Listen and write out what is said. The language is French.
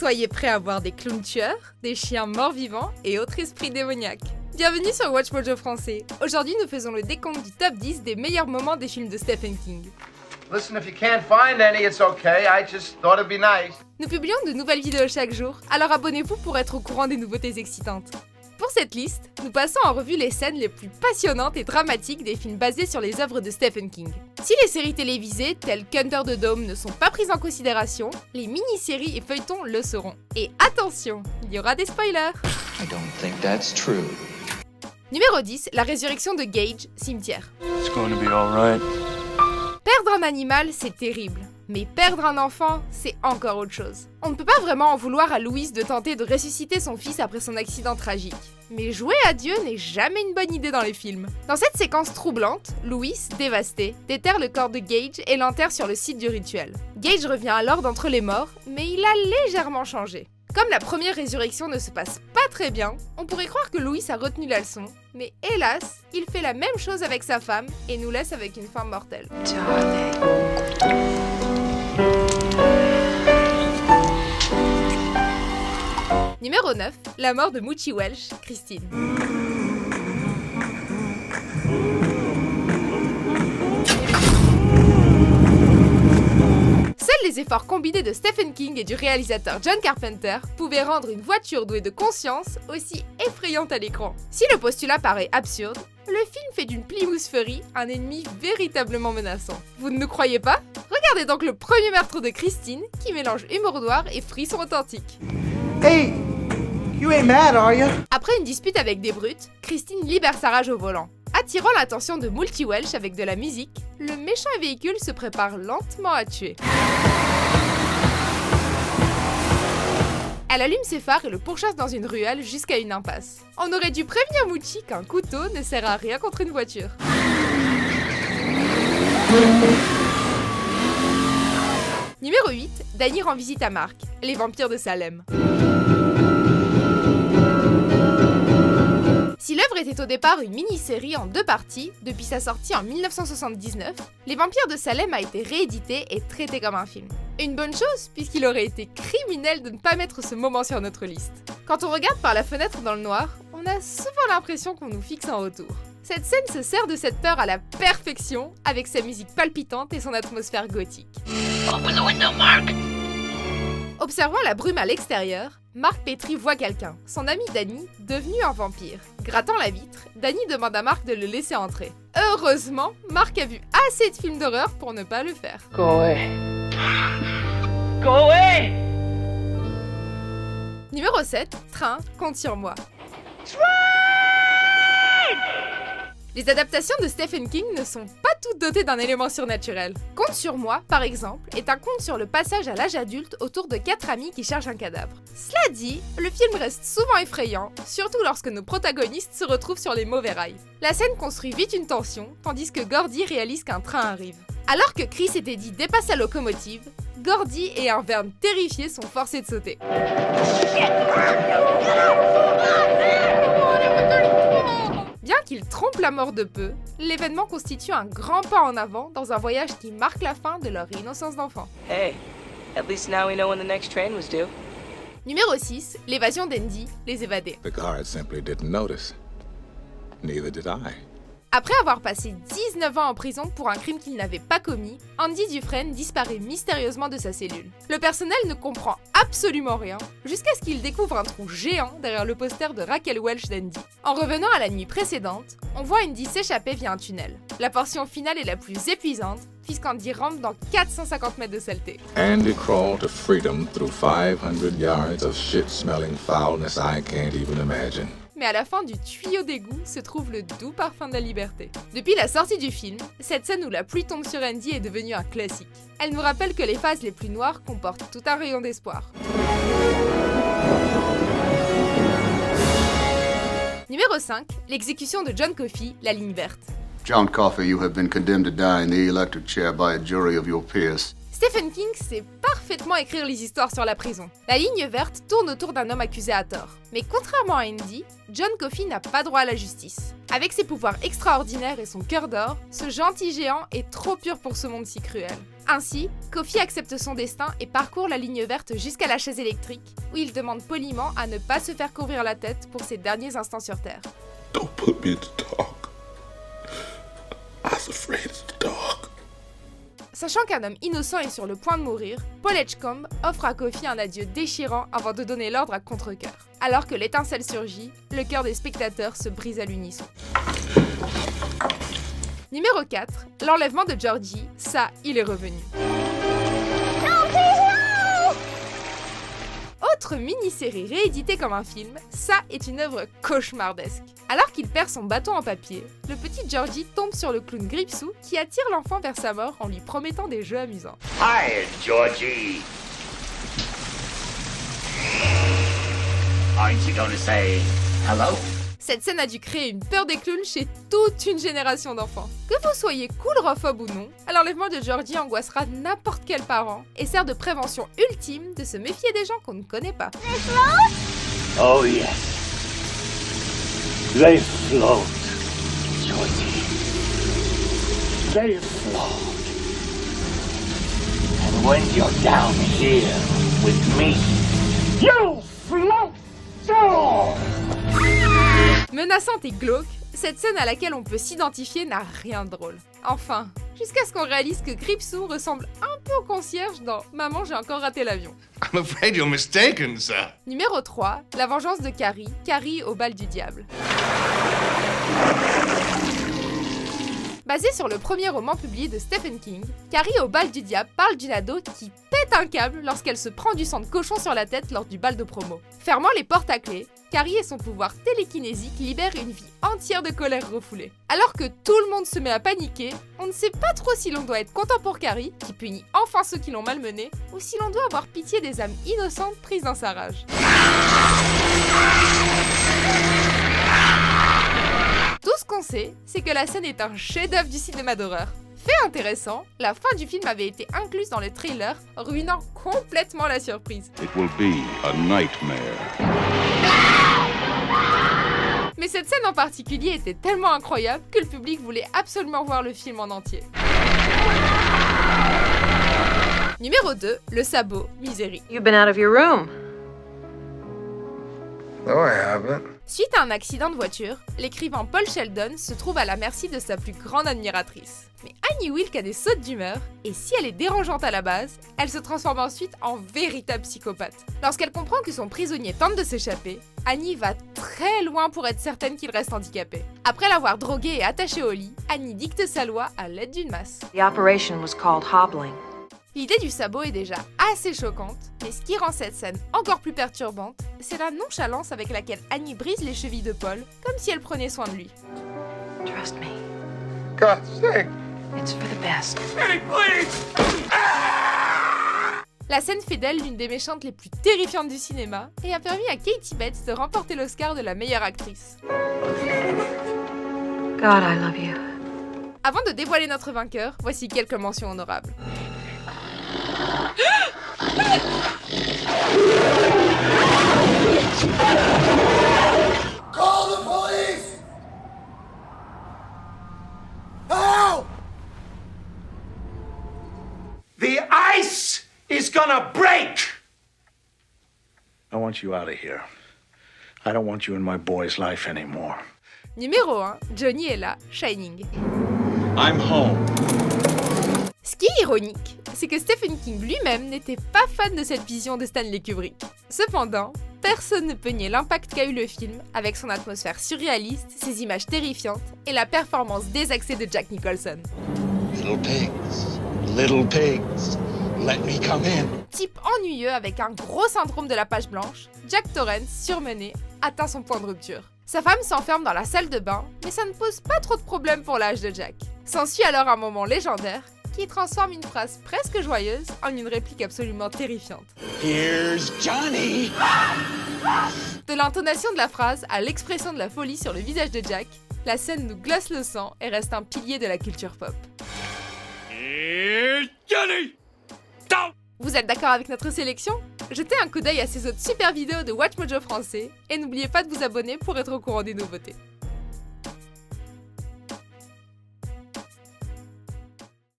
Soyez prêts à voir des clowns tueurs, des chiens morts-vivants et autres esprits démoniaques. Bienvenue sur Watch Mojo français. Aujourd'hui, nous faisons le décompte du top 10 des meilleurs moments des films de Stephen King. Listen, if you can't find any, it's okay. I just thought it'd be nice. Nous publions de nouvelles vidéos chaque jour, alors abonnez-vous pour être au courant des nouveautés excitantes. Pour cette liste, nous passons en revue les scènes les plus passionnantes et dramatiques des films basés sur les œuvres de Stephen King. Si les séries télévisées telles qu'Hunter the Dome ne sont pas prises en considération, les mini-séries et feuilletons le seront. Et attention, il y aura des spoilers. I don't think that's true. Numéro 10, la résurrection de Gage, cimetière. It's going to be all right. Perdre un animal, c'est terrible. Mais perdre un enfant, c'est encore autre chose. On ne peut pas vraiment en vouloir à Louise de tenter de ressusciter son fils après son accident tragique. Mais jouer à Dieu n'est jamais une bonne idée dans les films. Dans cette séquence troublante, Louise, dévastée, déterre le corps de Gage et l'enterre sur le site du rituel. Gage revient alors d'entre les morts, mais il a légèrement changé. Comme la première résurrection ne se passe pas très bien, on pourrait croire que Louis a retenu la leçon, mais hélas, il fait la même chose avec sa femme et nous laisse avec une fin mortelle. Numéro 9, la mort de Moochie Welch, Christine. Seuls les efforts combinés de Stephen King et du réalisateur John Carpenter pouvaient rendre une voiture douée de conscience aussi effrayante à l'écran. Si le postulat paraît absurde, le film fait d'une Plymouth Fury un ennemi véritablement menaçant. Vous ne nous croyez pas? Regardez donc le premier meurtre de Christine qui mélange humour noir et frisson authentique. Hey, you ain't mad, are you? Après une dispute avec des brutes, Christine libère sa rage au volant. Attirant l'attention de Moochie Welch avec de la musique, le méchant véhicule se prépare lentement à tuer. Elle allume ses phares et le pourchasse dans une ruelle jusqu'à une impasse. On aurait dû prévenir Moochie qu'un couteau ne sert à rien contre une voiture. Numéro 8, Danny rend visite à Mark, les vampires de Salem. Si l'œuvre était au départ une mini-série en 2 parties, depuis sa sortie en 1979, Les Vampires de Salem a été réédité et traité comme un film. Une bonne chose, puisqu'il aurait été criminel de ne pas mettre ce moment sur notre liste. Quand on regarde par la fenêtre dans le noir, on a souvent l'impression qu'on nous fixe en retour. Cette scène se sert de cette peur à la perfection, avec sa musique palpitante et son atmosphère gothique. Open the window, Mark. Observant la brume à l'extérieur, Mark Petrie voit quelqu'un, son ami Danny, devenu un vampire. Grattant la vitre, Danny demande à Mark de le laisser entrer. Heureusement, Mark a vu assez de films d'horreur pour ne pas le faire. Go away. Go away! Numéro 7, Train, compte sur moi. Les adaptations de Stephen King ne sont pas toutes dotées d'un élément surnaturel. Compte sur moi, par exemple, est un conte sur le passage à l'âge adulte autour de 4 amis qui cherchent un cadavre. Cela dit, le film reste souvent effrayant, surtout lorsque nos protagonistes se retrouvent sur les mauvais rails. La scène construit vite une tension, tandis que Gordy réalise qu'un train arrive. Alors que Chris et Teddy dépassent la locomotive, Gordy et un Vern terrifié sont forcés de sauter. Bien qu'il trompe la mort de peu, l'événement constitue un grand pas en avant dans un voyage qui marque la fin de leur innocence d'enfant. Hey, at least now we know when the next train was due. Numéro 6, l'évasion d'Andy, les évadés. The guard simply didn't notice. Neither did I. Après avoir passé 19 ans en prison pour un crime qu'il n'avait pas commis, Andy Dufresne disparaît mystérieusement de sa cellule. Le personnel ne comprend absolument rien, jusqu'à ce qu'il découvre un trou géant derrière le poster de Raquel Welch d'Andy. En revenant à la nuit précédente, on voit Andy s'échapper via un tunnel. La portion finale est la plus épuisante, puisqu'Andy rampe dans 450 mètres de saleté. Andy crawled to freedom through 500 yards of shit-smelling foulness I can't even imagine. Mais à la fin du tuyau d'égout se trouve le doux parfum de la liberté. Depuis la sortie du film, cette scène où la pluie tombe sur Andy est devenue un classique. Elle nous rappelle que les phases les plus noires comportent tout un rayon d'espoir. Numéro 5, l'exécution de John Coffey, la ligne verte. John Coffey, you have been condemned to die in the electric chair by a jury of your peers. Stephen King sait parfaitement écrire les histoires sur la prison. La ligne verte tourne autour d'un homme accusé à tort. Mais contrairement à Andy, John Coffey n'a pas droit à la justice. Avec ses pouvoirs extraordinaires et son cœur d'or, ce gentil géant est trop pur pour ce monde si cruel. Ainsi, Coffey accepte son destin et parcourt la ligne verte jusqu'à la chaise électrique, où il demande poliment à ne pas se faire couvrir la tête pour ses derniers instants sur Terre. Don't put me in the dark. I was afraid of the dark. Sachant qu'un homme innocent est sur le point de mourir, Paul Edgecombe offre à Coffey un adieu déchirant avant de donner l'ordre à contre-cœur. Alors que l'étincelle surgit, le cœur des spectateurs se brise à l'unisson. Numéro 4, l'enlèvement de Georgie, ça, il est revenu. Autre mini-série rééditée comme un film, ça est une œuvre cauchemardesque. Alors qu'il perd son bâton en papier, le petit Georgie tombe sur le clown Gripsou qui attire l'enfant vers sa mort en lui promettant des jeux amusants. Hi, Georgie. Aren't you gonna say hello? Cette scène a dû créer une peur des clowns chez toute une génération d'enfants. Que vous soyez coulrophobe ou non, l'enlèvement de Georgie angoissera n'importe quel parent et sert de prévention ultime de se méfier des gens qu'on ne connaît pas. Oh yes. They float, Georgie. They float. And when you're down here with me, you float too! Menaçante et glauque, cette scène à laquelle on peut s'identifier n'a rien de drôle. Enfin, jusqu'à ce qu'on réalise que Gripsou ressemble un peu au concierge dans « Maman, j'ai encore raté l'avion ». I'm afraid you're mistaken, sir. Numéro 3, la vengeance de Carrie, Carrie au bal du diable. Basé sur le premier roman publié de Stephen King, Carrie au bal du diable parle d'une ado qui pète un câble lorsqu'elle se prend du sang de cochon sur la tête lors du bal de promo. Fermant les portes à clé, Carrie et son pouvoir télékinésique libèrent une vie entière de colère refoulée. Alors que tout le monde se met à paniquer, on ne sait pas trop si l'on doit être content pour Carrie, qui punit enfin ceux qui l'ont malmenée, ou si l'on doit avoir pitié des âmes innocentes prises dans sa rage. Tout ce qu'on sait, c'est que la scène est un chef-d'œuvre du cinéma d'horreur. Fait intéressant, la fin du film avait été incluse dans le trailer, ruinant complètement la surprise. It will be a nightmare. Mais cette scène en particulier était tellement incroyable que le public voulait absolument voir le film en entier. Numéro 2, le sabot, Misery. You've been out of your room. No, I haven't. Suite à un accident de voiture, l'écrivain Paul Sheldon se trouve à la merci de sa plus grande admiratrice. Mais Annie Wilke a des sautes d'humeur, et si elle est dérangeante à la base, elle se transforme ensuite en véritable psychopathe. Lorsqu'elle comprend que son prisonnier tente de s'échapper, Annie va très loin pour être certaine qu'il reste handicapé. Après l'avoir drogué et attaché au lit, Annie dicte sa loi à l'aide d'une masse. The operation was called hobbling. L'idée du sabot est déjà assez choquante, mais ce qui rend cette scène encore plus perturbante, c'est la nonchalance avec laquelle Annie brise les chevilles de Paul, comme si elle prenait soin de lui. Trust me. God's sake. It's for the best. La scène fait d'elle l'une des méchantes les plus terrifiantes du cinéma et a permis à Katie Bates de remporter l'Oscar de la meilleure actrice. God, I love you. Avant de dévoiler notre vainqueur, voici quelques mentions honorables. Call the police! Help! The ice is gonna break! I want you out of here. I don't want you in my boy's life anymore. Numéro 1, Johnny est là, Shining. I'm home. Ce qui est ironique, c'est que Stephen King lui-même n'était pas fan de cette vision de Stanley Kubrick. Cependant, personne ne peut nier l'impact qu'a eu le film avec son atmosphère surréaliste, ses images terrifiantes et la performance désaxée de Jack Nicholson. Little pigs, let me come in. Type ennuyeux avec un gros syndrome de la page blanche, Jack Torrance, surmené, atteint son point de rupture. Sa femme s'enferme dans la salle de bain, mais ça ne pose pas trop de problèmes pour l'âge de Jack. S'ensuit alors un moment légendaire qui transforme une phrase presque joyeuse en une réplique absolument terrifiante. Here's Johnny. De l'intonation de la phrase à l'expression de la folie sur le visage de Jack, la scène nous glace le sang et reste un pilier de la culture pop. Here's Johnny. vous êtes d'accord avec notre sélection? Jetez un coup d'œil à ces autres super vidéos de WatchMojo français et n'oubliez pas de vous abonner pour être au courant des nouveautés.